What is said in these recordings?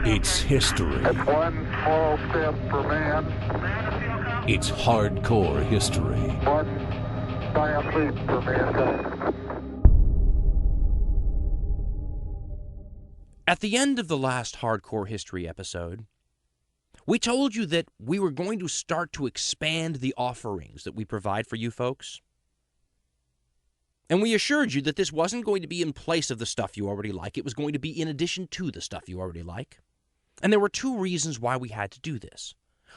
It's history. That's one small step for man, It's hardcore history. one giant leap for mankind. At the end of the last Hardcore History episode, we told you that we were going to start to expand the offerings that we provide for you folks. And we assured you that this wasn't going to be in place of the stuff you already like. It was going to be in addition to the stuff you already like. And there were two reasons why we had to do this.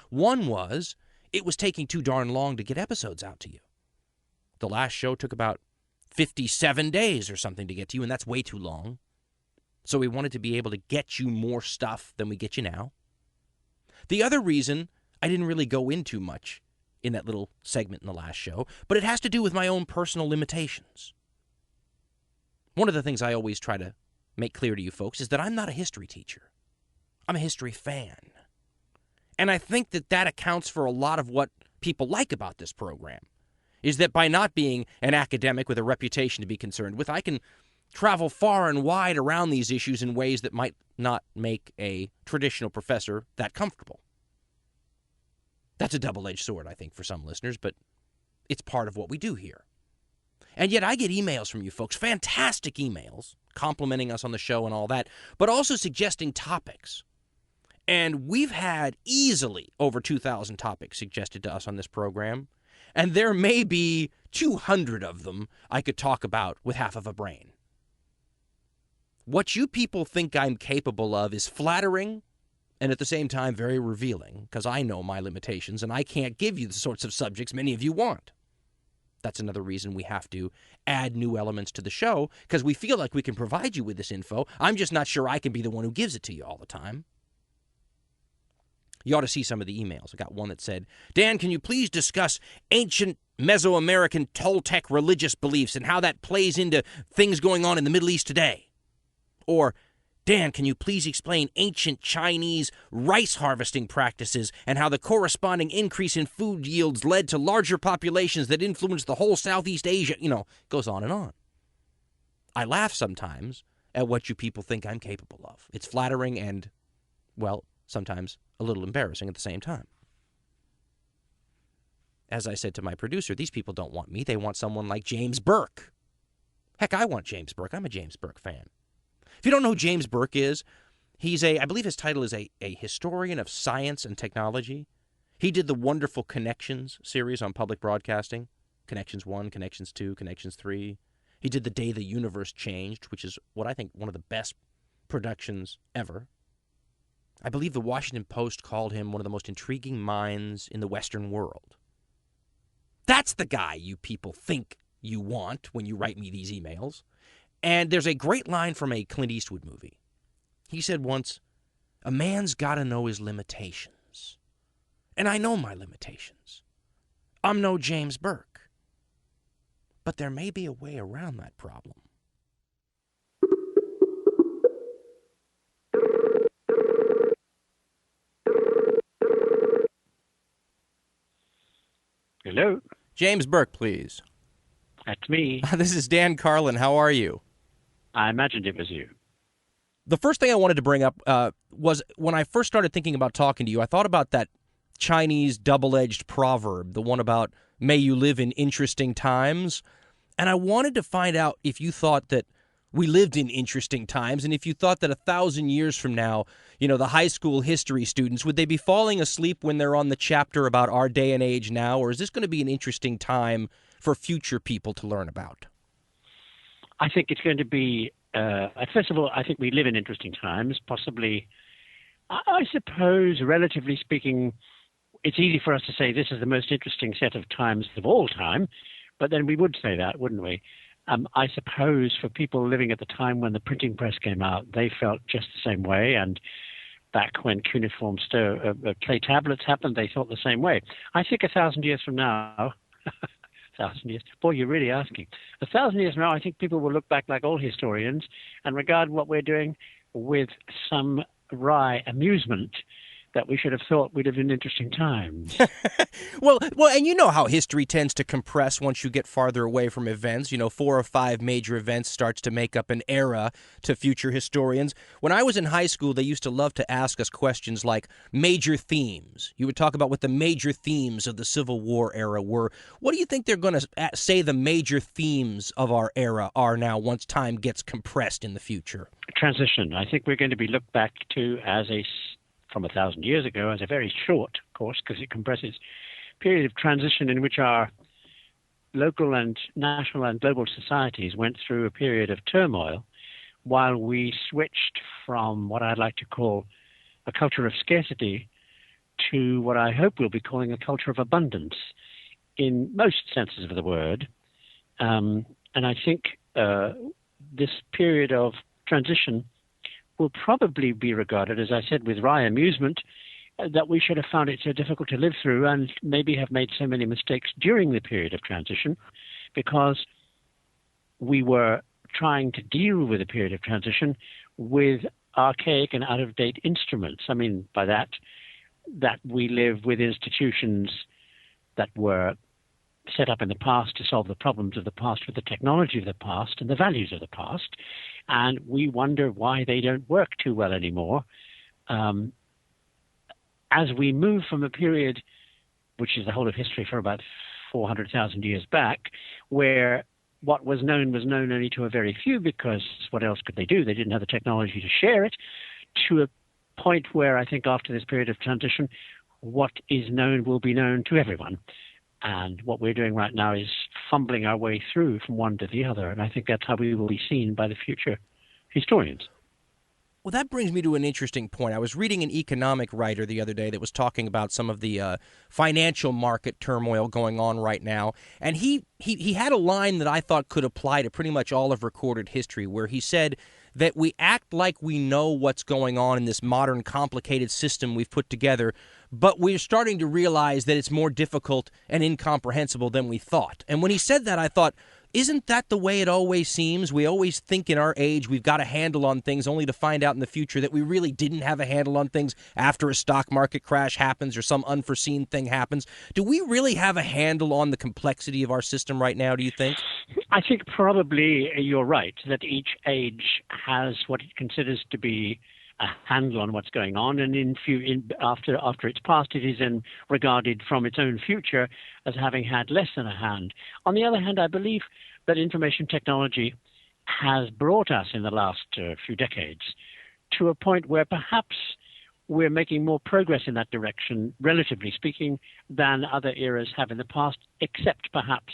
One was it was taking too darn long to get episodes out to you. The last show took about 57 days or something to get to you, and that's way too long. So we wanted to be able to get you more stuff than we get you now. The other reason I didn't really go into much in that little segment in the last show, but it has to do with my own personal limitations. One of the things I always try to make clear to you folks is that I'm not a history teacher. I'm a history fan. And I think that that accounts for a lot of what people like about this program, is that by not being an academic with a reputation to be concerned with, I can travel far and wide around these issues in ways that might not make a traditional professor that comfortable. That's a double-edged sword, I think, for some listeners, but it's part of what we do here. And yet I get emails from you folks, fantastic emails, complimenting us on the show and all that, but also suggesting topics. And we've had easily over 2,000 topics suggested to us on this program, and there may be 200 of them I could talk about with half of a brain. What you people think I'm capable of is flattering and at the same time very revealing, because I know my limitations and I can't give you the sorts of subjects many of you want. That's another reason we have to add new elements to the show, because we feel like we can provide you with this info. I'm just not sure I can be the one who gives it to you all the time. You ought to see some of the emails. I got one that said, Dan, can you please discuss ancient Mesoamerican Toltec religious beliefs and how that plays into things going on in the Middle East today? Or, Dan, can you please explain ancient Chinese rice harvesting practices and how the corresponding increase in food yields led to larger populations that influenced the whole Southeast Asia? You know, it goes on and on. I laugh sometimes at what you people think I'm capable of. It's flattering and, well, sometimes a little embarrassing at the same time. As I said to my producer, these people don't want me. They want someone like James Burke. Heck, I want James Burke. I'm a James Burke fan. If you don't know who James Burke is, he's I believe his title is a historian of science and technology. He did the wonderful Connections series on public broadcasting. Connections 1, Connections 2, Connections 3. He did The Day the Universe Changed, which is what I think one of the best productions ever. I believe the Washington Post called him one of the most intriguing minds in the Western world. That's the guy you people think you want when you write me these emails. And there's a great line from a Clint Eastwood movie. He said once, a man's got to know his limitations. And I know my limitations. I'm no James Burke. But there may be a way around that problem. Hello? James Burke, please. That's me. This is Dan Carlin. How are you? I imagined it was you. The first thing I wanted to bring up was when I first started thinking about talking to you, I thought about that Chinese double-edged proverb, the one about, may you live in interesting times. And I wanted to find out if you thought that we lived in interesting times, and if you thought that 1,000 years from now, you know, the high school history students, would they be falling asleep when they're on the chapter about our day and age now, or is this going to be an interesting time for future people to learn about? I think it's going to be, first of all, I think we live in interesting times, possibly, I suppose, relatively speaking, it's easy for us to say this is the most interesting set of times of all time, but then we would say that, wouldn't we? I suppose for people living at the time when the printing press came out, they felt just the same way, and back when cuneiform clay tablets happened, they thought the same way. I think 1,000 years from now, 1,000 years, boy, you're really asking. 1,000 years from now, I think people will look back like all historians and regard what we're doing with some wry amusement that we should have thought we'd have been interesting times. Well, and you know how history tends to compress once you get farther away from events. 4 or 5 major events starts to make up an era to future historians. When I was in high school, they used to love to ask us questions like major themes. You would talk about what the major themes of the Civil War era were. What do you think they're going to say the major themes of our era are now once time gets compressed in the future? Transition. I think we're going to be looked back to from 1,000 years ago as a very short course, because it compresses period of transition in which our local and national and global societies went through a period of turmoil while we switched from what I'd like to call a culture of scarcity to what I hope we'll be calling a culture of abundance in most senses of the word. And I think this period of transition will probably be regarded, as I said, with wry amusement, that we should have found it so difficult to live through and maybe have made so many mistakes during the period of transition because we were trying to deal with a period of transition with archaic and out-of-date instruments. I mean, by that we live with institutions that were set up in the past to solve the problems of the past with the technology of the past and the values of the past. And we wonder why they don't work too well anymore. As we move from a period, which is the whole of history for about 400,000 years back, where what was known only to a very few because what else could they do? They didn't have the technology to share it, to a point where I think after this period of transition, what is known will be known to everyone. And what we're doing right now is fumbling our way through from one to the other. And I think that's how we will be seen by the future historians. Well, that brings me to an interesting point. I was reading an economic writer the other day that was talking about some of the financial market turmoil going on right now. And he had a line that I thought could apply to pretty much all of recorded history, where he said that we act like we know what's going on in this modern, complicated system we've put together, but we're starting to realize that it's more difficult and incomprehensible than we thought. And when he said that, I thought, isn't that the way it always seems? We always think in our age we've got a handle on things, only to find out in the future that we really didn't have a handle on things after a stock market crash happens or some unforeseen thing happens. Do we really have a handle on the complexity of our system right now, do you think? I think probably you're right, that each age has what it considers to be a handle on what's going on, and after it's past, it is then regarded from its own future as having had less than a hand. On the other hand, I believe that information technology has brought us in the last few decades to a point where perhaps we're making more progress in that direction, relatively speaking, than other eras have in the past, except perhaps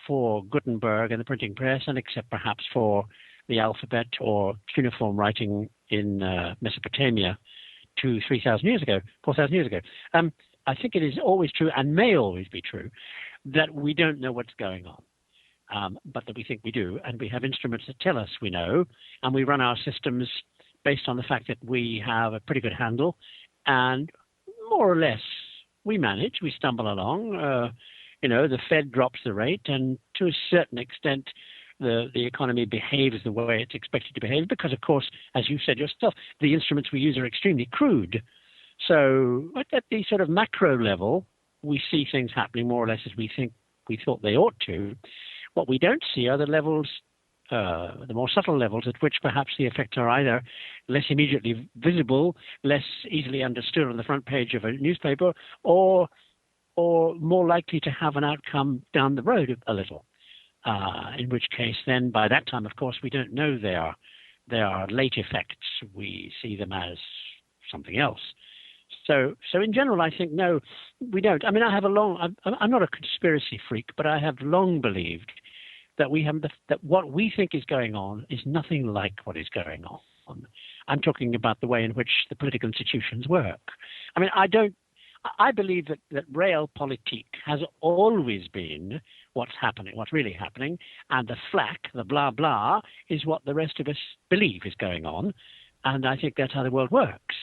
for Gutenberg and the printing press, and except perhaps for the alphabet or cuneiform writing in Mesopotamia 3,000 years ago, 4,000 years ago. I think it is always true, and may always be true, that we don't know what's going on, but that we think we do, and we have instruments that tell us we know, and we run our systems based on the fact that we have a pretty good handle, and more or less we manage, we stumble along. The Fed drops the rate, and to a certain extent, the economy behaves the way it's expected to behave because, of course, as you said yourself, the instruments we use are extremely crude. So at the sort of macro level, we see things happening more or less as we thought they ought to. What we don't see are the levels, the more subtle levels at which perhaps the effects are either less immediately visible, less easily understood on the front page of a newspaper, or more likely to have an outcome down the road a little. In which case, then, by that time, of course, we don't know they are late effects. We see them as something else. So in general, I think, no, we don't. I mean, I'm not a conspiracy freak, but I have long believed that that what we think is going on is nothing like what is going on. I'm talking about the way in which the political institutions work. I mean, I believe that realpolitik has always been what's happening, what's really happening, and the flack, the blah blah, is what the rest of us believe is going on, and I think that's how the world works.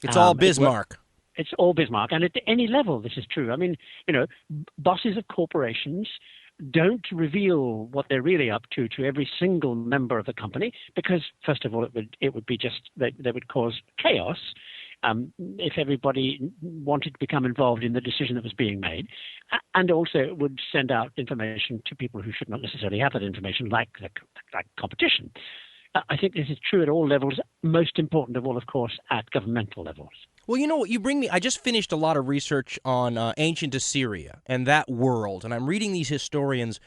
It's all Bismarck. It's all Bismarck, and at any level this is true. I mean, bosses of corporations don't reveal what they're really up to every single member of the company because, first of all, it would be just they would cause chaos. if everybody wanted to become involved in the decision that was being made. And also it would send out information to people who should not necessarily have that information, like competition. I think this is true at all levels, most important of all, of course, at governmental levels. Well, you know what, you bring me, I just finished a lot of research on ancient Assyria and that world, and I'm reading these historians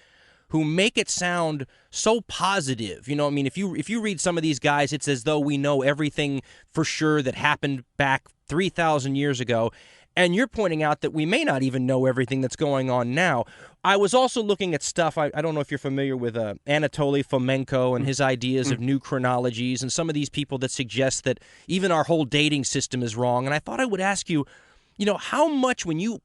who make it sound so positive. You know, I mean, if you read some of these guys, it's as though we know everything for sure that happened back 3,000 years ago. And you're pointing out that we may not even know everything that's going on now. I was also looking at stuff, I don't know if you're familiar with Anatoly Fomenko and his ideas of new chronologies and some of these people that suggest that even our whole dating system is wrong. And I thought I would ask you, you know, how much when you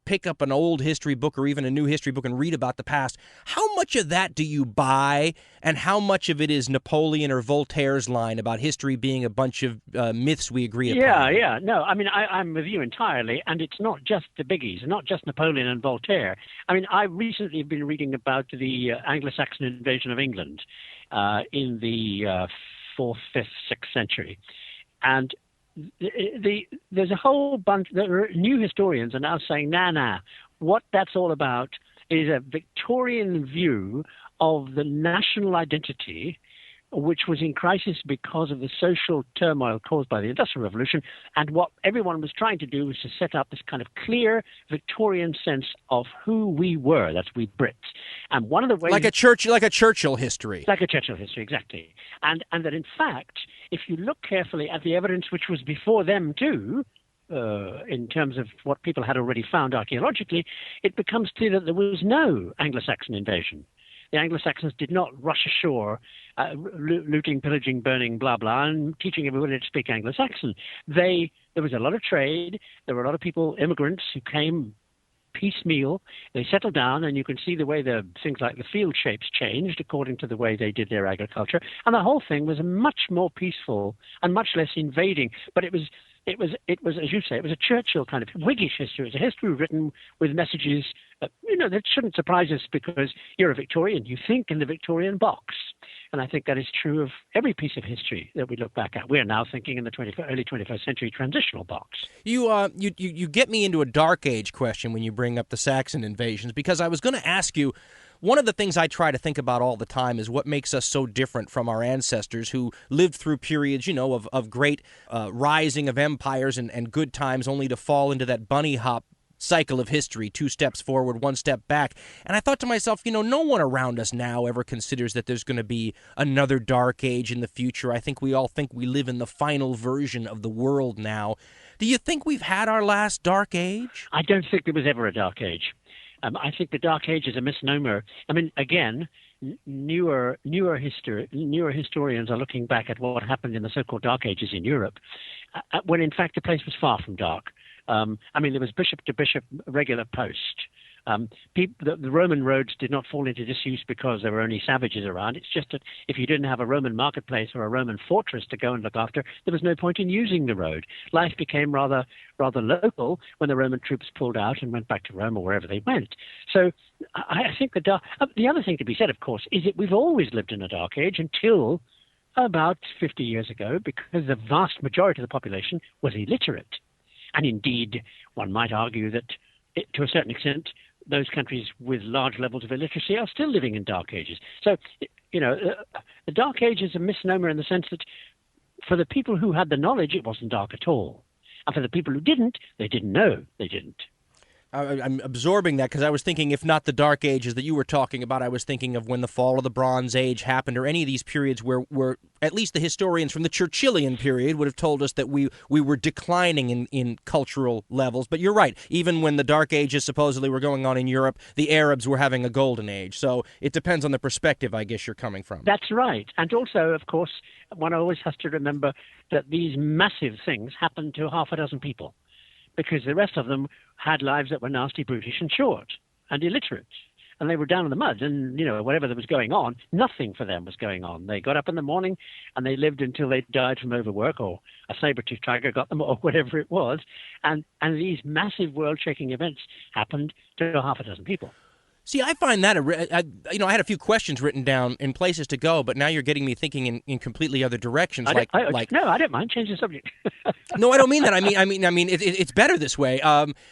pick up an old history book or even a new history book and read about the past, how much of that do you buy and how much of it is Napoleon or Voltaire's line about history being a bunch of myths we agree upon? Yeah. No, I mean, I'm with you entirely, and it's not just the biggies, not just Napoleon and Voltaire. I mean, I recently have been reading about the Anglo-Saxon invasion of England in the 4th, 5th, 6th century. And there's a whole bunch. There are new historians are now saying, what that's all about is a Victorian view of the national identity, which was in crisis because of the social turmoil caused by the Industrial Revolution. And what everyone was trying to do was to set up this kind of clear Victorian sense of who we were. That's we Brits. And one of the ways... Like a Churchill history. Like a Churchill history, exactly. And that, in fact, if you look carefully at the evidence which was before them too, in terms of what people had already found archaeologically, it becomes clear that there was no Anglo-Saxon invasion. The Anglo-Saxons did not rush ashore, looting, pillaging, burning, blah, blah, and teaching everybody to speak Anglo-Saxon. There was a lot of trade. There were a lot of people, immigrants, who came piecemeal. They settled down, and you can see the way the things like the field shapes changed according to the way they did their agriculture. And the whole thing was much more peaceful and much less invading. But it was, as you say, it was a Churchill kind of Whiggish history. It was a history written with messages, that shouldn't surprise us because you're a Victorian. You think in the Victorian box. And I think that is true of every piece of history that we look back at. We are now thinking in the early 21st century transitional box. You get me into a Dark Age question when you bring up the Saxon invasions, because I was going to ask you, one of the things I try to think about all the time is what makes us so different from our ancestors who lived through periods, of great rising of empires and good times, only to fall into that bunny hop cycle of history, 2 steps forward, 1 step back. And I thought to myself, no one around us now ever considers that there's going to be another Dark Age in the future. I think we all think we live in the final version of the world now. Do you think we've had our last Dark Age? I don't think there was ever a Dark Age. I think the Dark Age is a misnomer. I mean, again, newer historians are looking back at what happened in the so-called Dark Ages in Europe, when in fact the place was far from dark. There was bishop to bishop regular post. The Roman roads did not fall into disuse because there were only savages around. It's just that if you didn't have a Roman marketplace or a Roman fortress to go and look after, there was no point in using the road. Life became rather local when the Roman troops pulled out and went back to Rome or wherever they went. So I think the other thing to be said, of course, is that we've always lived in a dark age until about 50 years ago, because the vast majority of the population was illiterate. And indeed, one might argue that, to a certain extent, those countries with large levels of illiteracy are still living in dark ages. So, the dark age is a misnomer in the sense that for the people who had the knowledge, it wasn't dark at all. And for the people who didn't, they didn't know they didn't. I'm absorbing that because I was thinking, if not the Dark Ages that you were talking about, I was thinking of when the fall of the Bronze Age happened, or any of these periods where at least the historians from the Churchillian period would have told us that we were declining in cultural levels. But you're right. Even when the Dark Ages supposedly were going on in Europe, the Arabs were having a golden age. So it depends on the perspective, I guess, you're coming from. That's right. And also, of course, one always has to remember that these massive things happened to half a dozen people, because the rest of them had lives that were nasty, brutish, and short, and illiterate. And they were down in the mud, and, whatever that was going on, nothing for them was going on. They got up in the morning, and they lived until they died from overwork, or a saber-toothed tiger got them, or whatever it was. And these massive world-shaking events happened to half a dozen people. See, I find that, I had a few questions written down in places to go, but now you're getting me thinking in completely other directions. No, I don't mind. Change the subject. No, I don't mean that. I mean, it's better this way.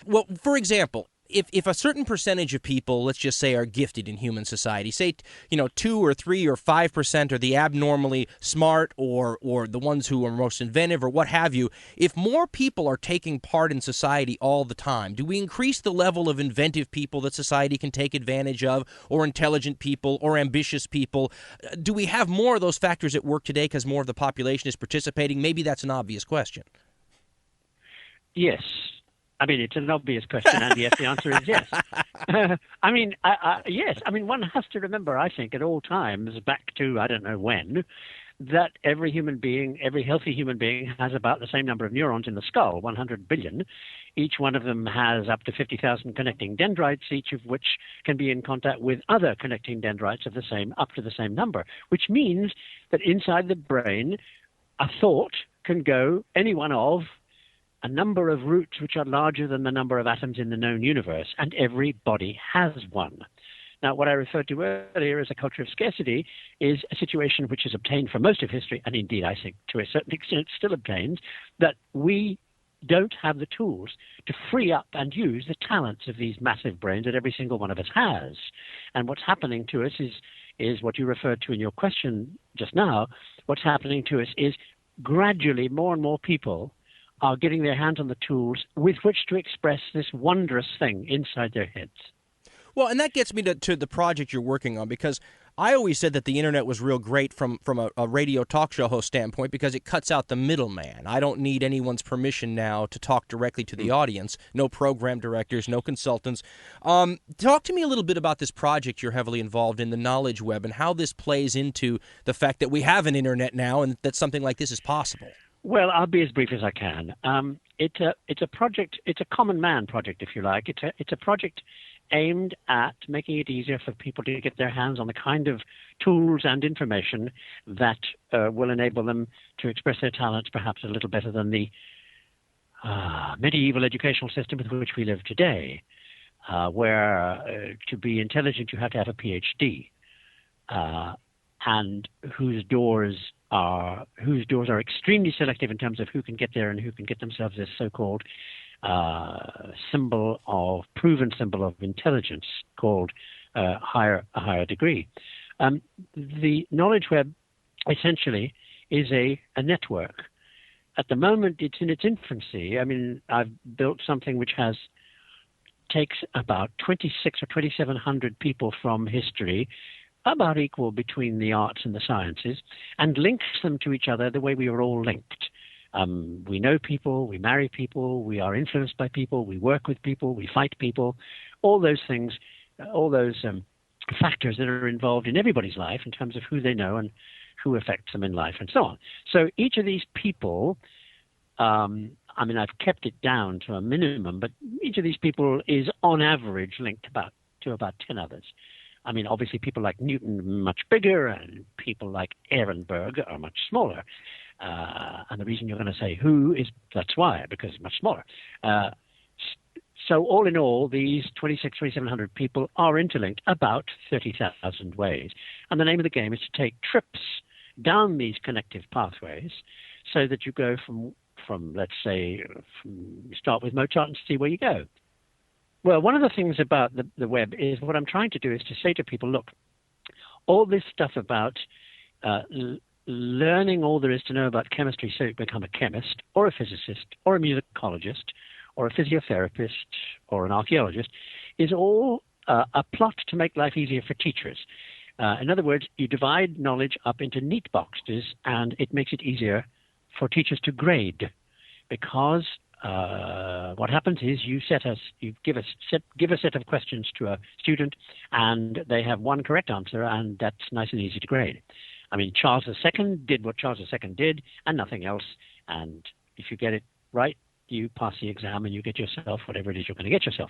Well, for example, if a certain percentage of people, let's just say, are gifted in human society, say, 2 or 3 or 5% are the abnormally smart or the ones who are most inventive or what have you, if more people are taking part in society all the time, do we increase the level of inventive people that society can take advantage of, or intelligent people, or ambitious people? Do we have more of those factors at work today because more of the population is participating? Maybe that's an obvious question. Yes. I mean, it's an obvious question, and yes, the answer is yes. Yes. I mean, one has to remember, I think, at all times, back to I don't know when, that every human being, every healthy human being, has about the same number of neurons in the skull, 100 billion. Each one of them has up to 50,000 connecting dendrites, each of which can be in contact with other connecting dendrites of up to the same number, which means that inside the brain, a thought can go any one of a number of roots which are larger than the number of atoms in the known universe, and everybody has one. Now, what I referred to earlier as a culture of scarcity is a situation which is obtained for most of history, and indeed I think to a certain extent still obtains, that we don't have the tools to free up and use the talents of these massive brains that every single one of us has. And what's happening to us is what you referred to in your question just now. What's happening to us is gradually more and more people are getting their hands on the tools with which to express this wondrous thing inside their heads. Well, and that gets me to the project you're working on, because I always said that the internet was real great from a radio talk show host standpoint because it cuts out the middleman. I don't need anyone's permission now to talk directly to the audience. No program directors, no consultants. Talk to me a little bit about this project you're heavily involved in, the Knowledge Web, and how this plays into the fact that we have an internet now and that something like this is possible. Well, I'll be as brief as I can. It's a project. It's a common man project, if you like. It's a project aimed at making it easier for people to get their hands on the kind of tools and information that will enable them to express their talents perhaps a little better than the medieval educational system with which we live today, where to be intelligent you have to have a PhD, and whose doors are extremely selective in terms of who can get there and who can get themselves this so-called proven symbol of intelligence called a higher degree. The Knowledge Web essentially is a network. At the moment, it's in its infancy. I mean, I've built something which takes about 26 or 2,700 people from history, about equal between the arts and the sciences, and links them to each other the way we are all linked. We know people, we marry people, we are influenced by people, we work with people, we fight people, all those things, all those factors that are involved in everybody's life in terms of who they know and who affects them in life and so on. So each of these people, I've kept it down to a minimum, but each of these people is on average linked to about 10 others. I mean, obviously people like Newton are much bigger and people like Burke are much smaller. And the reason you're going to say who is, that's why, because it's much smaller. So all in all, these 2,700 people are interlinked about 30,000 ways. And the name of the game is to take trips down these connective pathways so that you go from let's say, start with Mozart and see where you go. Well, one of the things about the web is what I'm trying to do is to say to people, look, all this stuff about learning all there is to know about chemistry so you become a chemist or a physicist or a musicologist or a physiotherapist or an archaeologist is all a plot to make life easier for teachers. In other words, you divide knowledge up into neat boxes and it makes it easier for teachers to grade, because what happens is you give a set of questions to a student and they have one correct answer, and that's nice and easy to grade. I mean, Charles II did what Charles II did and nothing else. And if you get it right, you pass the exam and you get yourself whatever it is you're going to get yourself.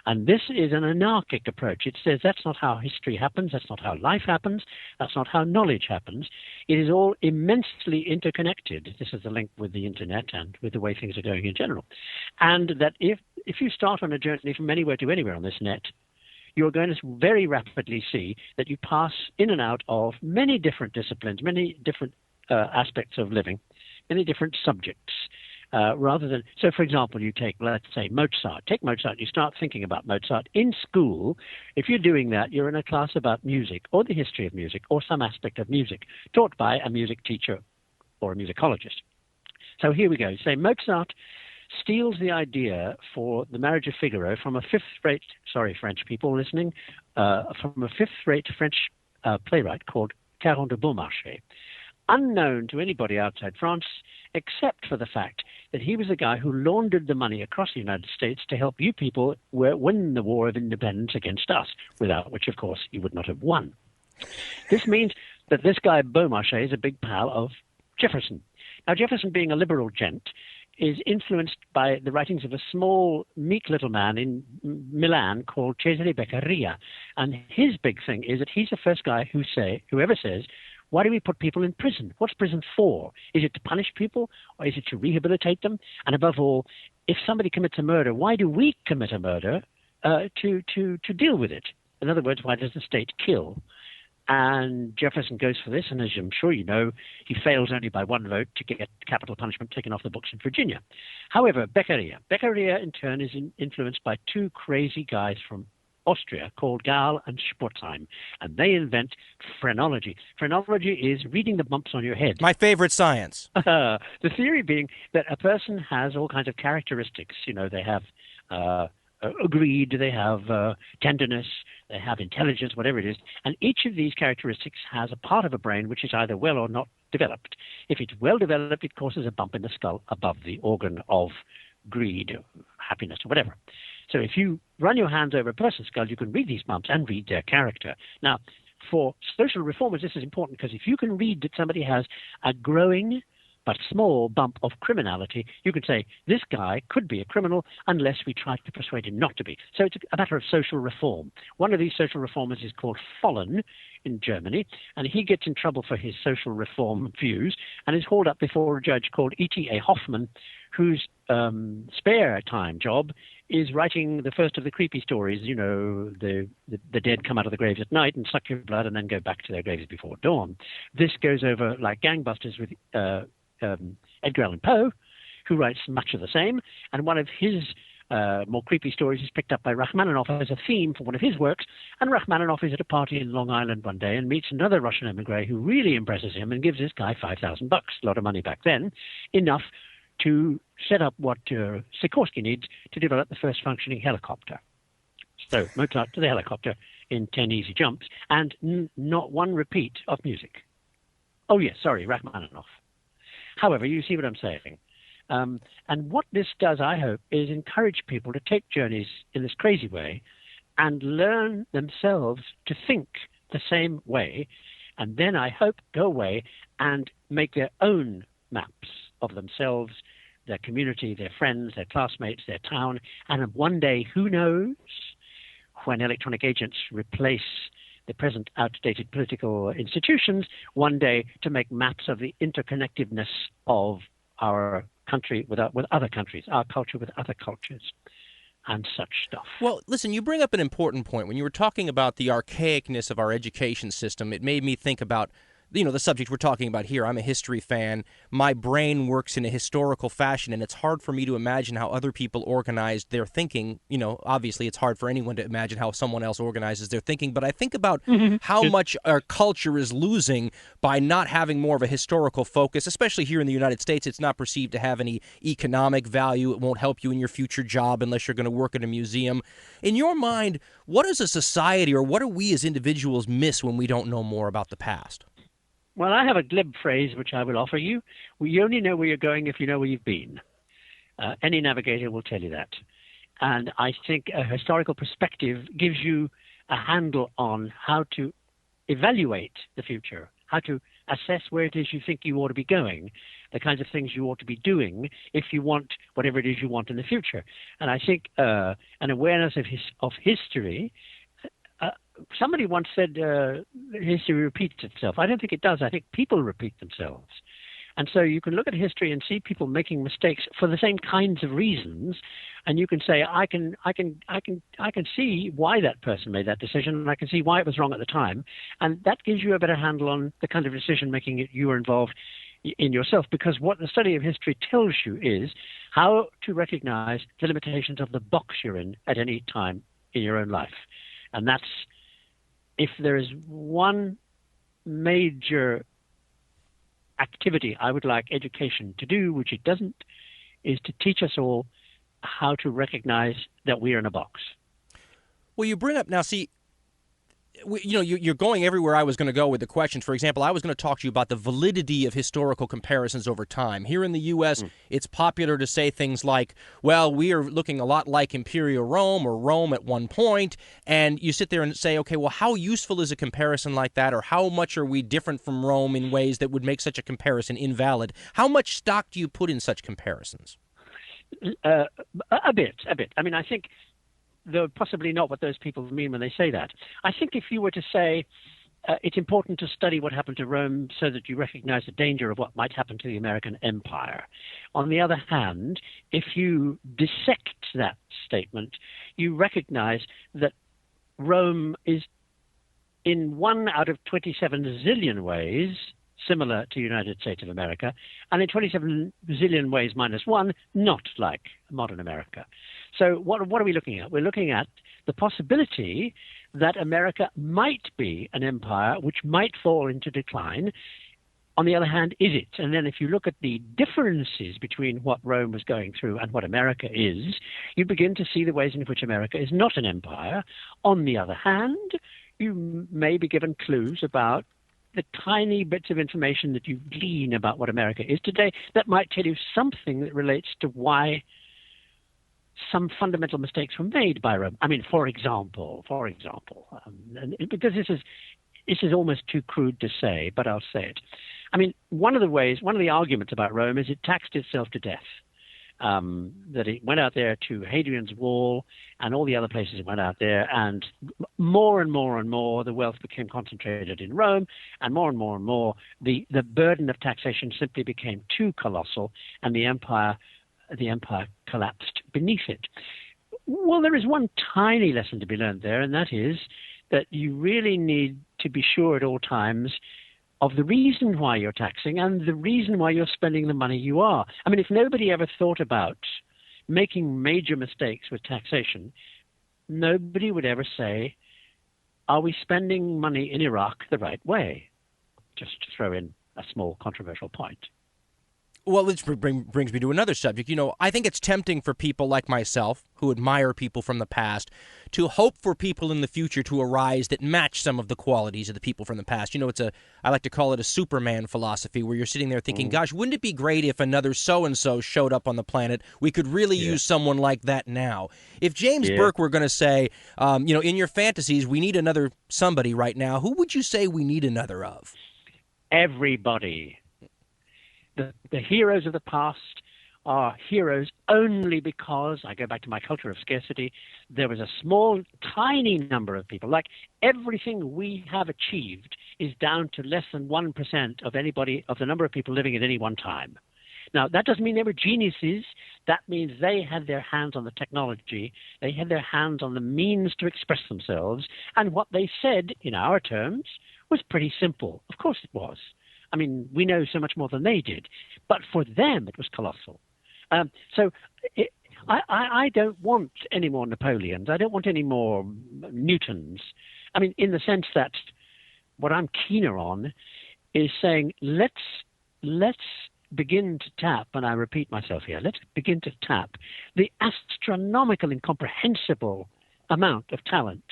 And this is an anarchic approach. It says that's not how history happens. That's not how life happens. That's not how knowledge happens. It is all immensely interconnected. This is the link with the internet and with the way things are going in general. And that if you start on a journey from anywhere to anywhere on this net, you're going to very rapidly see that you pass in and out of many different disciplines, many different aspects of living, many different subjects. Rather than, so for example, you take, let's say, Mozart. Take Mozart, you start thinking about Mozart. In school, if you're doing that, you're in a class about music or the history of music or some aspect of music taught by a music teacher or a musicologist. So here we go. Say Mozart steals the idea for the Marriage of Figaro from a fifth-rate, sorry, French people listening, from a fifth-rate French playwright called Caron de Beaumarchais, unknown to anybody outside France, except for the fact that he was the guy who laundered the money across the United States to help you people win the War of Independence against us, without which, of course, you would not have won. This means that this guy Beaumarchais is a big pal of Jefferson. Now, Jefferson, being a liberal gent, is influenced by the writings of a small, meek little man in Milan called Cesare Beccaria. And his big thing is that he's the first guy whoever says, why do we put people in prison? What's prison for? Is it to punish people, or is it to rehabilitate them? And above all, if somebody commits a murder, why do we commit a murder to deal with it? In other words, why does the state kill? And Jefferson goes for this, and as I'm sure you know, he fails only by one vote to get capital punishment taken off the books in Virginia. However, Beccaria in turn is influenced by two crazy guys from Austria called Gall and Spurzheim, and they invent phrenology. Phrenology is reading the bumps on your head. My favorite science. The theory being that a person has all kinds of characteristics. You know, they have greed, they have tenderness, they have intelligence, whatever it is, and each of these characteristics has a part of a brain which is either well or not developed. If it's well developed, it causes a bump in the skull above the organ of greed, happiness, or whatever. So if you run your hands over a person's skull, you can read these bumps and read their character. Now, for social reformers, this is important because if you can read that somebody has a growing but small bump of criminality, you can say, this guy could be a criminal unless we try to persuade him not to be. So it's a matter of social reform. One of these social reformers is called Follen in Germany, and he gets in trouble for his social reform views and is hauled up before a judge called E.T.A. Hoffman, whose spare time job is writing the first of the creepy stories. You know, the dead come out of the graves at night and suck your blood and then go back to their graves before dawn. This goes over like gangbusters with Edgar Allan Poe, who writes much of the same, and one of his more creepy stories is picked up by Rachmaninoff as a theme for one of his works, and Rachmaninoff is at a party in Long Island one day and meets another Russian emigre who really impresses him and gives this guy $5,000, a lot of money back then, enough to set up what Sikorsky needs to develop the first functioning helicopter. So Mozart to the helicopter in 10 easy jumps, and not one repeat of music. Oh yes, sorry, Rachmaninoff. However, you see what I'm saying. And what this does, I hope, is encourage people to take journeys in this crazy way and learn themselves to think the same way, and then I hope go away and make their own maps of themselves, their community, their friends, their classmates, their town, and one day, who knows, when electronic agents replace the present outdated political institutions, one day to make maps of the interconnectedness of our country with other countries, our culture with other cultures, and such stuff. Well, listen, you bring up an important point. When you were talking about the archaicness of our education system, it made me think about the subject we're talking about here. I'm a history fan. My brain works in a historical fashion, and it's hard for me to imagine how other people organized their thinking. Obviously, it's hard for anyone to imagine how someone else organizes their thinking, but I think about how much our culture is losing by not having more of a historical focus, especially here in the United States. It's not perceived to have any economic value. It won't help you in your future job unless you're going to work in a museum. In your mind, what does a society, or what do we as individuals miss when we don't know more about the past? Well, I have a glib phrase which I will offer you. You only know where you're going if you know where you've been. Any navigator will tell you that. And I think a historical perspective gives you a handle on how to evaluate the future, how to assess where it is you think you ought to be going, the kinds of things you ought to be doing if you want whatever it is you want in the future. And I think an awareness of history. Somebody once said history repeats itself. I don't think it does. I think people repeat themselves. And so you can look at history and see people making mistakes for the same kinds of reasons, and you can say, I can see why that person made that decision, and I can see why it was wrong at the time, and that gives you a better handle on the kind of decision making you were involved in yourself. Because what the study of history tells you is how to recognize the limitations of the box you're in at any time in your own life, and that's, if there is one major activity I would like education to do, which it doesn't, is to teach us all how to recognize that we are in a box. Well, you bring up now. See, you're going everywhere I was going to go with the questions. For example, I was going to talk to you about the validity of historical comparisons over time. Here in the U.S., it's popular to say things like, well, we are looking a lot like Imperial Rome or Rome at one point, and you sit there and say, okay, well, how useful is a comparison like that, or how much are we different from Rome in ways that would make such a comparison invalid? How much stock do you put in such comparisons? A bit. I mean, I think though possibly not what those people mean when they say that. I think if you were to say it's important to study what happened to Rome so that you recognize the danger of what might happen to the American empire. On the other hand, if you dissect that statement, you recognize that Rome is in 1 out of 27 zillion ways similar to United States of America, and in 27 zillion ways minus 1, not like modern America. So what are we looking at? We're looking at the possibility that America might be an empire which might fall into decline. On the other hand, is it? And then if you look at the differences between what Rome was going through and what America is, you begin to see the ways in which America is not an empire. On the other hand, you may be given clues about the tiny bits of information that you glean about what America is today that might tell you something that relates to why some fundamental mistakes were made by Rome. I mean, for example, because this is almost too crude to say, but I'll say it. I mean, one of the arguments about Rome is it taxed itself to death. That it went out there to Hadrian's Wall and all the other places it went out there, and more and more the wealth became concentrated in Rome, and more the burden of taxation simply became too colossal, and the empire collapsed beneath it. Well, there is one tiny lesson to be learned there, and that is that you really need to be sure at all times of the reason why you're taxing and the reason why you're spending the money you are. I mean, if nobody ever thought about making major mistakes with taxation, nobody would ever say, are we spending money in Iraq the right way? Just to throw in a small controversial point. Well, this brings me to another subject. I think it's tempting for people like myself, who admire people from the past, to hope for people in the future to arise that match some of the qualities of the people from the past. I like to call it a Superman philosophy, where you're sitting there thinking, gosh, wouldn't it be great if another so-and-so showed up on the planet? We could really use someone like that now. If James Burke were going to say, in your fantasies, we need another somebody right now, who would you say we need another of? Everybody. The heroes of the past are heroes only because, I go back to my culture of scarcity, there was a small, tiny number of people. Like everything we have achieved is down to less than 1% of the number of people living at any one time. Now, that doesn't mean they were geniuses. That means they had their hands on the technology. They had their hands on the means to express themselves. And what they said, in our terms, was pretty simple. Of course it was. I mean, we know so much more than they did. But for them, it was colossal. I don't want any more Napoleons. I don't want any more Newtons. I mean, in the sense that what I'm keener on is saying, let's begin to tap, and I repeat myself here, let's begin to tap the astronomical, incomprehensible amount of talent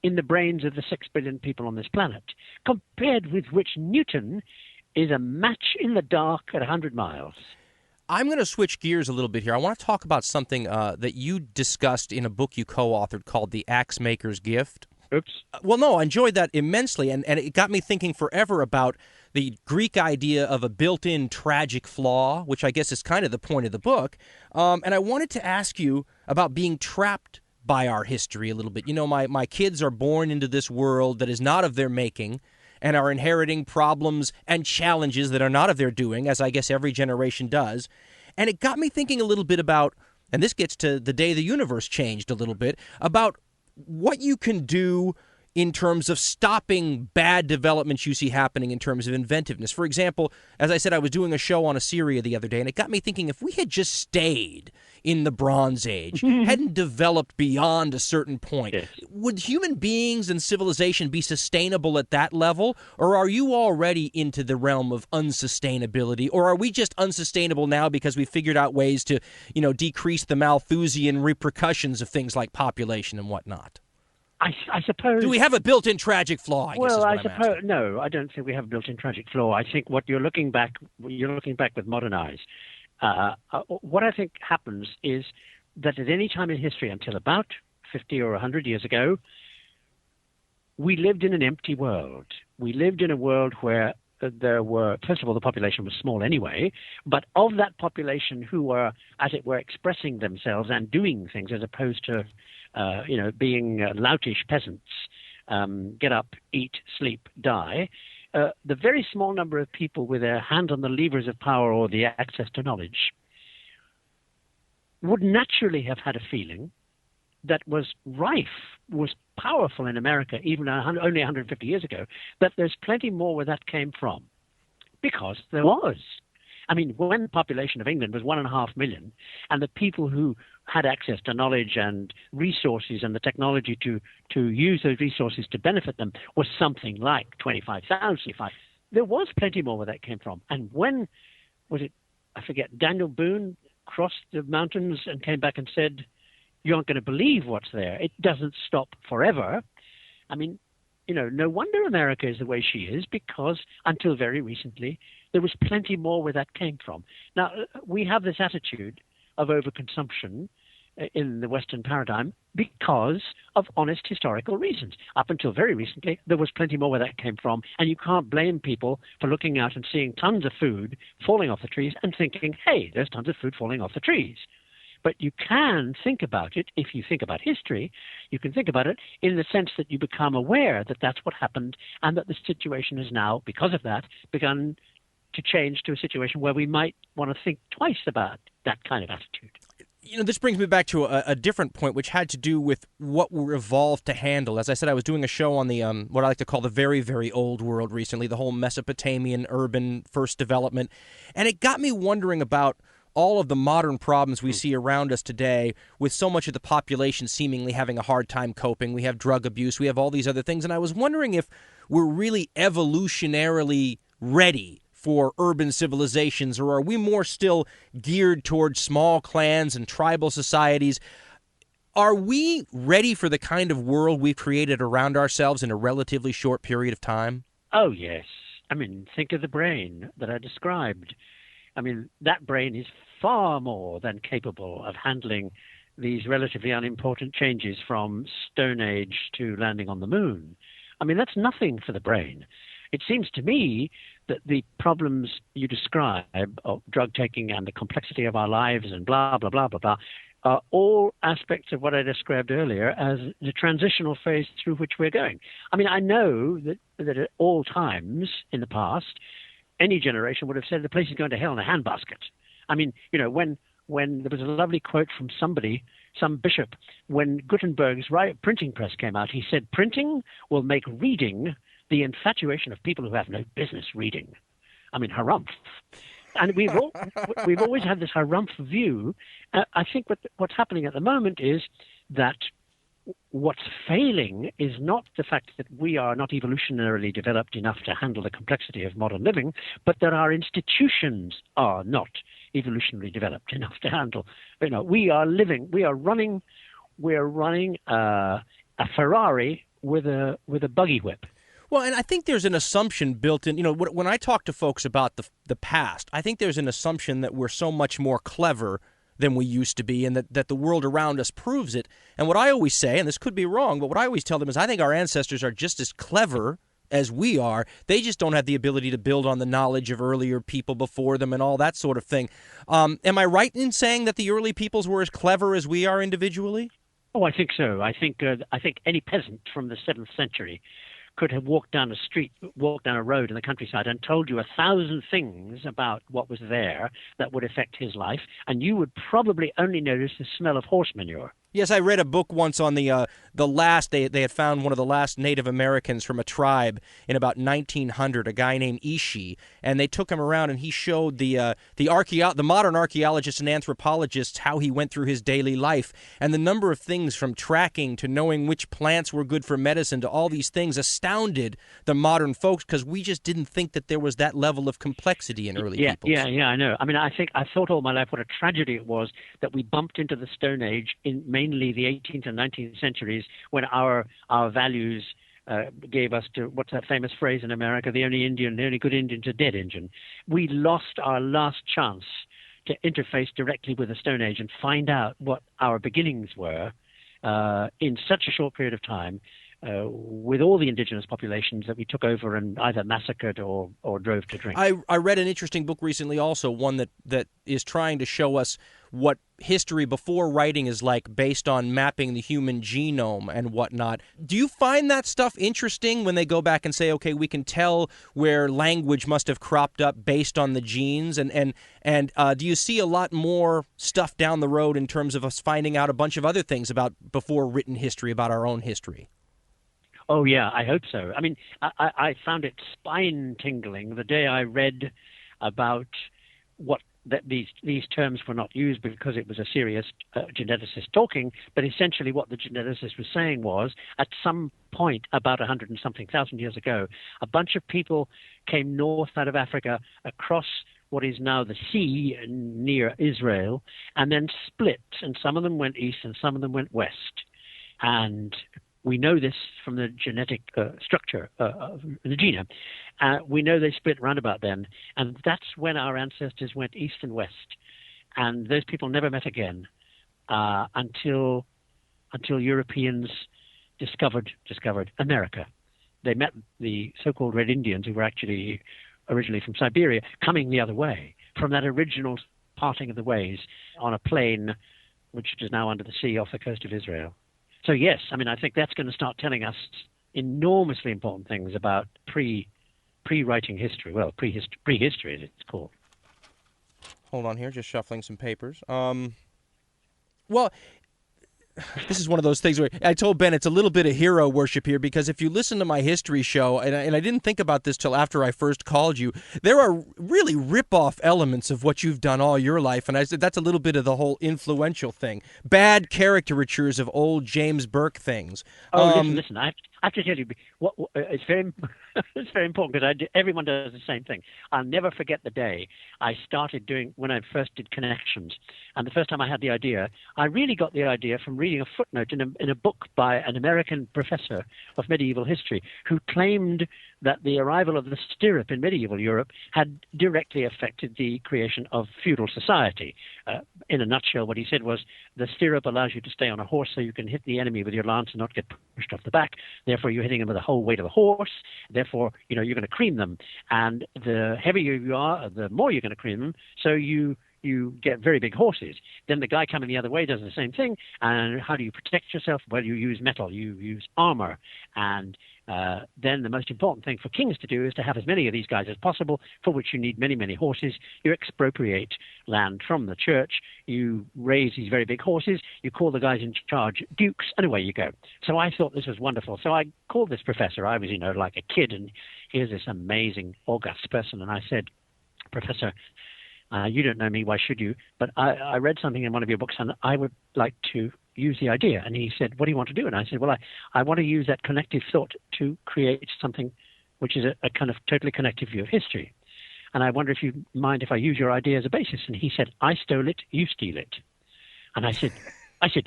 in the brains of the 6 billion people on this planet, compared with which Newton is a match in the dark at 100 miles. I'm going to switch gears a little bit here. I want to talk about something that you discussed in a book you co-authored called The Axe Maker's Gift. Oops. Well, no, I enjoyed that immensely, and it got me thinking forever about the Greek idea of a built-in tragic flaw, which I guess is kind of the point of the book. And I wanted to ask you about being trapped by our history a little bit. My kids are born into this world that is not of their making, and are inheriting problems and challenges that are not of their doing, as I guess every generation does. And it got me thinking a little bit about, and this gets to the day the universe changed a little bit, about what you can do in terms of stopping bad developments you see happening in terms of inventiveness. For example, as I said, I was doing a show on Assyria the other day, and it got me thinking, if we had just stayed in the Bronze Age, hadn't developed beyond a certain point, Yes. would human beings and civilization be sustainable at that level? Or are you already into the realm of unsustainability? Or are we just unsustainable now because we figured out ways to, decrease the Malthusian repercussions of things like population and whatnot? I suppose. Do we have a built-in tragic flaw? I suppose no. I don't think we have a built-in tragic flaw. I think you're looking back with modern eyes. What I think happens is that at any time in history until about 50 or 100 years ago, we lived in an empty world. We lived in a world where there were, first of all, the population was small anyway, but of that population who were, as it were, expressing themselves and doing things as opposed to being loutish peasants, get up, eat, sleep, die, the very small number of people with their hand on the levers of power or the access to knowledge would naturally have had a feeling that was rife, was powerful in America even only 150 years ago, that there's plenty more where that came from. Because there was. I mean, when the population of England was 1.5 million, and the people who had access to knowledge and resources and the technology to use those resources to benefit them was something like 25,000. There was plenty more where that came from. And when, was it, I forget, Daniel Boone crossed the mountains and came back and said, "You aren't going to believe what's there. It doesn't stop forever." I mean, no wonder America is the way she is, because until very recently, there was plenty more where that came from. Now, we have this attitude of overconsumption in the Western paradigm because of honest historical reasons. Up until very recently, there was plenty more where that came from, and you can't blame people for looking out and seeing tons of food falling off the trees and thinking, hey, there's tons of food falling off the trees. But you can think about it, if you think about history, you can think about it in the sense that you become aware that that's what happened and that the situation has now, because of that, begun to change to a situation where we might want to think twice about that kind of attitude. This brings me back to a different point, which had to do with what we're evolved to handle. As I said, I was doing a show on the what I like to call the very, very old world recently, the whole Mesopotamian urban first development. And it got me wondering about all of the modern problems we see around us today, with so much of the population seemingly having a hard time coping. We have drug abuse. We have all these other things. And I was wondering if we're really evolutionarily ready for urban civilizations, or are we more still geared towards small clans and tribal societies? Are we ready for the kind of world we've created around ourselves in a relatively short period of time? Oh, yes. I mean, think of the brain that I described. I mean, that brain is far more than capable of handling these relatively unimportant changes from Stone Age to landing on the moon. I mean, that's nothing for the brain. It seems to me that the problems you describe of drug taking and the complexity of our lives and blah, blah, blah, blah, blah, are all aspects of what I described earlier as the transitional phase through which we're going. I mean, I know that at all times in the past, any generation would have said the place is going to hell in a handbasket. I mean, when there was a lovely quote from somebody, some bishop, when Gutenberg's printing press came out, he said, "Printing will make reading the infatuation of people who have no business reading." I mean, harumph. And we've always had this harumph view. I think what's happening at the moment is that what's failing is not the fact that we are not evolutionarily developed enough to handle the complexity of modern living, but that our institutions are not evolutionarily developed enough to handle. We are running a Ferrari with a buggy whip. Well, and I think there's an assumption built in. When I talk to folks about the past, I think there's an assumption that we're so much more clever than we used to be, and that the world around us proves it. And what I always say, and this could be wrong, but what I always tell them is I think our ancestors are just as clever as we are. They just don't have the ability to build on the knowledge of earlier people before them and all that sort of thing. Am I right in saying that the early peoples were as clever as we are individually? Oh, I think so. I think any peasant from the 7th century could have walked down a road in the countryside and told you 1,000 things about what was there that would affect his life, and you would probably only notice the smell of horse manure. Yes, I read a book once on the last, they had found one of the last Native Americans from a tribe in about 1900, a guy named Ishi, and they took him around and he showed the modern archaeologists and anthropologists how he went through his daily life, and the number of things from tracking to knowing which plants were good for medicine to all these things astounded the modern folks, because we just didn't think that there was that level of complexity in early peoples. Yeah, I know. I mean, I thought all my life what a tragedy it was that we bumped into the Stone Age in mainly the 18th and 19th centuries, when our values gave us to, what's that famous phrase in America, the only good Indian's a dead Indian. We lost our last chance to interface directly with the Stone Age and find out what our beginnings were in such a short period of time, with all the indigenous populations that we took over and either massacred or drove to drink. I read an interesting book recently also, one that is trying to show us what history before writing is like based on mapping the human genome and whatnot. Do you find that stuff interesting when they go back and say, okay, we can tell where language must have cropped up based on the genes? And do you see a lot more stuff down the road in terms of us finding out a bunch of other things about before written history, about our own history? Oh, yeah, I hope so. I mean, I found it spine-tingling the day I read about that these terms were not used because it was a serious geneticist talking, but essentially what the geneticist was saying was, at some point about 100 and something thousand years ago, a bunch of people came north out of Africa across what is now the sea near Israel, and then split, and some of them went east and some of them went west. And we know this from the genetic structure of the genome. We know they split round about then, and that's when our ancestors went east and west. And those people never met again until Europeans discovered America. They met the so-called Red Indians, who were actually originally from Siberia, coming the other way from that original parting of the ways on a plain which is now under the sea off the coast of Israel. So yes, I mean, I think that's going to start telling us enormously important things about pre-writing history. Well, prehistory as it's called. Hold on here, just shuffling some papers. Well, this is one of those things where I told Ben it's a little bit of hero worship here, because if you listen to my history show, and I didn't think about this till after I first called you, there are really rip-off elements of what you've done all your life, and I said that's a little bit of the whole influential thing. Bad caricatures of old James Burke things. Oh, listen, I have to tell you, it's very it's very important, because everyone does the same thing. I'll never forget the day I started doing, when I first did Connections, and the first time I had the idea, I really got the idea from reading a footnote in a book by an American professor of medieval history, who claimed that the arrival of the stirrup in medieval Europe had directly affected the creation of feudal society. In a nutshell, what he said was, the stirrup allows you to stay on a horse so you can hit the enemy with your lance and not get pushed off the back. Therefore, you're hitting them with the whole weight of the horse. Therefore, you're going to cream them. And the heavier you are, the more you're going to cream them. So you get very big horses. Then the guy coming the other way does the same thing. And how do you protect yourself? Well, you use metal. You use armor. And then the most important thing for kings to do is to have as many of these guys as possible, for which you need many, many horses. You expropriate land from the church. You raise these very big horses. You call the guys in charge dukes, and away you go. So I thought this was wonderful. So I called this professor. I was, like a kid, and here's this amazing, august person. And I said, Professor, you don't know me, why should you? But I read something in one of your books, and I would like to use the idea. And he said, what do you want to do? And I said, well, I want to use that connective thought to create something which is a kind of totally connective view of history. And I wonder if you mind if I use your idea as a basis. And he said, I stole it, you steal it. And I said,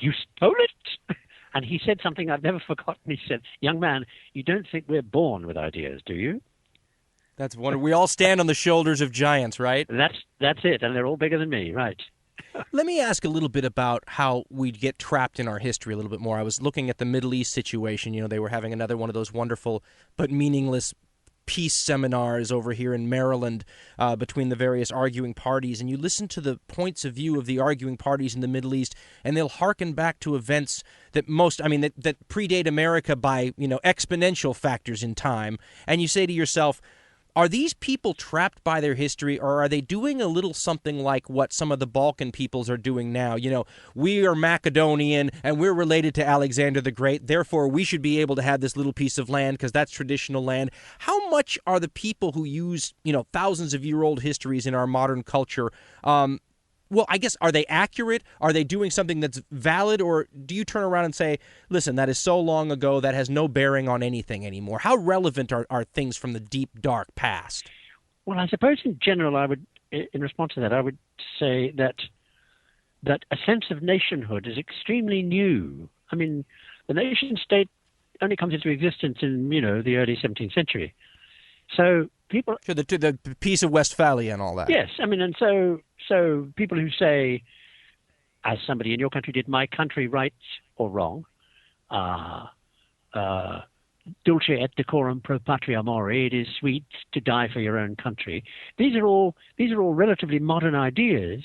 you stole it? And he said something I've never forgotten. He said, young man, you don't think we're born with ideas, do you? That's wonderful. We all stand on the shoulders of giants, right? That's it, and they're all bigger than me, right? Let me ask a little bit about how we get trapped in our history a little bit more. I was looking at the Middle East situation. They were having another one of those wonderful but meaningless peace seminars over here in Maryland between the various arguing parties, and you listen to the points of view of the arguing parties in the Middle East, and they'll hearken back to events that that predate America by, exponential factors in time. And you say to yourself, are these people trapped by their history, or are they doing a little something like what some of the Balkan peoples are doing now? We are Macedonian, and we're related to Alexander the Great. Therefore, we should be able to have this little piece of land because that's traditional land. How much are the people who use, thousands of year-old histories in our modern culture, well, I guess, are they accurate? Are they doing something that's valid? Or do you turn around and say, listen, that is so long ago, that has no bearing on anything anymore? How relevant are things from the deep, dark past? Well, I suppose in general, in response to that, I would say that a sense of nationhood is extremely new. I mean, the nation state only comes into existence in, the early 17th century. So people... To the Peace of Westphalia and all that. Yes. I mean, and so people who say, as somebody in your country did, my country right or wrong, dulce et decorum pro patria mori, it is sweet to die for your own country. These are all relatively modern ideas.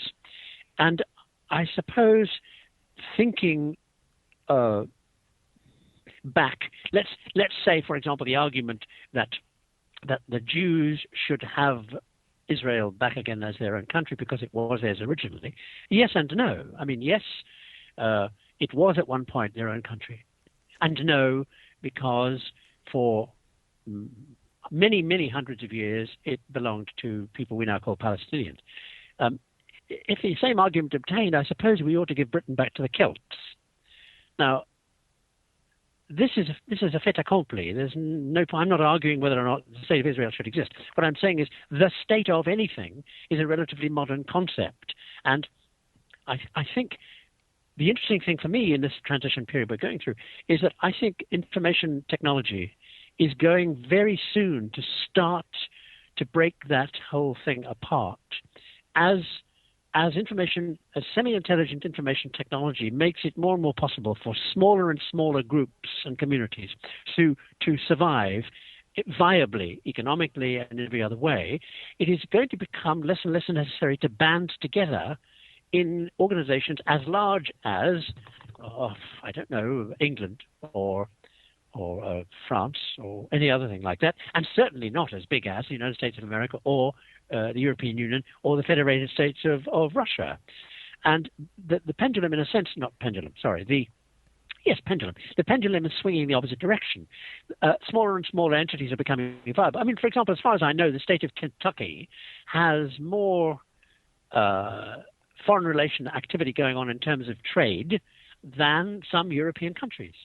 And I suppose thinking back, let's say, for example, the argument that the Jews should have Israel back again as their own country because it was theirs originally. Yes and no. I mean, yes, it was at one point their own country. And no, because for many, many hundreds of years, it belonged to people we now call Palestinians. If the same argument obtained, I suppose we ought to give Britain back to the Celts. Now, this is a fait accompli. There's no point. I'm not arguing whether or not the state of Israel should exist. What I'm saying is the state of anything is a relatively modern concept. And I think the interesting thing for me in this transition period we're going through is that I think information technology is going very soon to start to break that whole thing apart as semi-intelligent information technology makes it more and more possible for smaller and smaller groups and communities to survive viably, economically, and in every other way. It is going to become less and less necessary to band together in organizations as large as, I don't know, England or France or any other thing like that, and certainly not as big as the United States of America or the European Union or the Federated States of Russia. And the pendulum, in a sense, pendulum. The pendulum is swinging in the opposite direction. Smaller and smaller entities are becoming viable. I mean, for example, as far as I know, the state of Kentucky has more foreign relation activity going on in terms of trade than some European countries.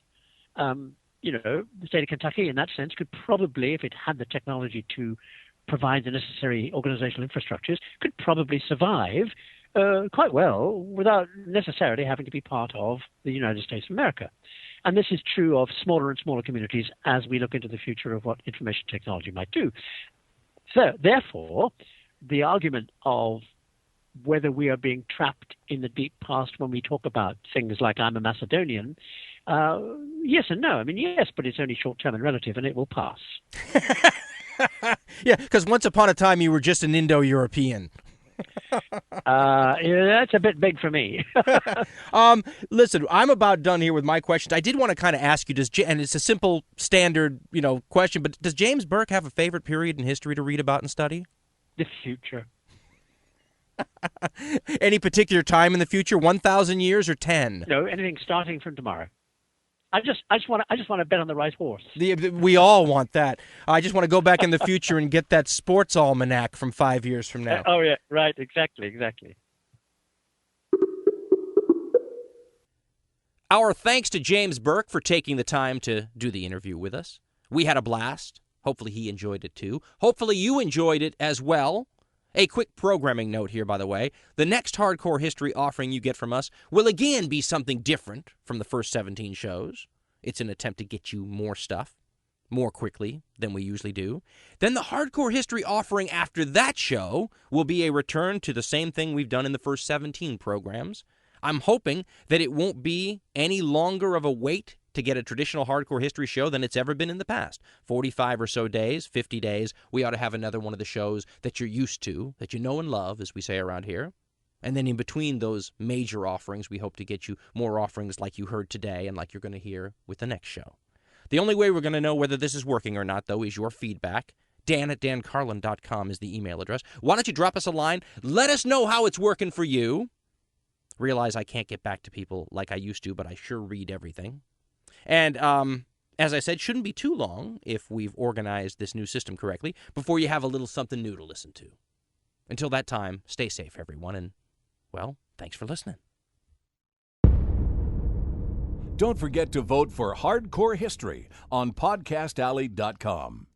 The state of Kentucky, in that sense, could probably, if it had the technology to provide the necessary organizational infrastructures, could probably survive quite well without necessarily having to be part of the United States of America. And this is true of smaller and smaller communities as we look into the future of what information technology might do. So, therefore, the argument of whether we are being trapped in the deep past when we talk about things like I'm a Macedonian, yes and no. I mean, yes, but it's only short-term and relative, and it will pass. Yeah, because once upon a time you were just an Indo-European. That's a bit big for me. Listen, I'm about done here with my questions. I did want to kind of ask you, and it's a simple, standard, question, but does James Burke have a favorite period in history to read about and study? The future. Any particular time in the future, 1,000 years or 10? No, anything starting from tomorrow. I just want to bet on the right horse. We all want that. I just want to go back in the future and get that sports almanac from 5 years from now. Oh yeah, right, exactly. Our thanks to James Burke for taking the time to do the interview with us. We had a blast. Hopefully he enjoyed it too. Hopefully you enjoyed it as well. A quick programming note here, by the way. The next hardcore history offering you get from us will again be something different from the first 17 shows. It's an attempt to get you more stuff more quickly than we usually do. Then the hardcore history offering after that show will be a return to the same thing we've done in the first 17 programs. I'm hoping that it won't be any longer of a wait to get a traditional hardcore history show than it's ever been in the past. 45 or so days, 50 days, we ought to have another one of the shows that you're used to, that you know and love, as we say around here. And then in between those major offerings, we hope to get you more offerings like you heard today and like you're going to hear with the next show. The only way we're going to know whether this is working or not, though, is your feedback. Dan@dancarlin.com is the email address. Why don't you drop us a line? Let us know how it's working for you. Realize I can't get back to people like I used to, but I sure read everything. And as I said, shouldn't be too long if we've organized this new system correctly before you have a little something new to listen to. Until that time, stay safe, everyone, and, well, thanks for listening. Don't forget to vote for Hardcore History on podcastalley.com.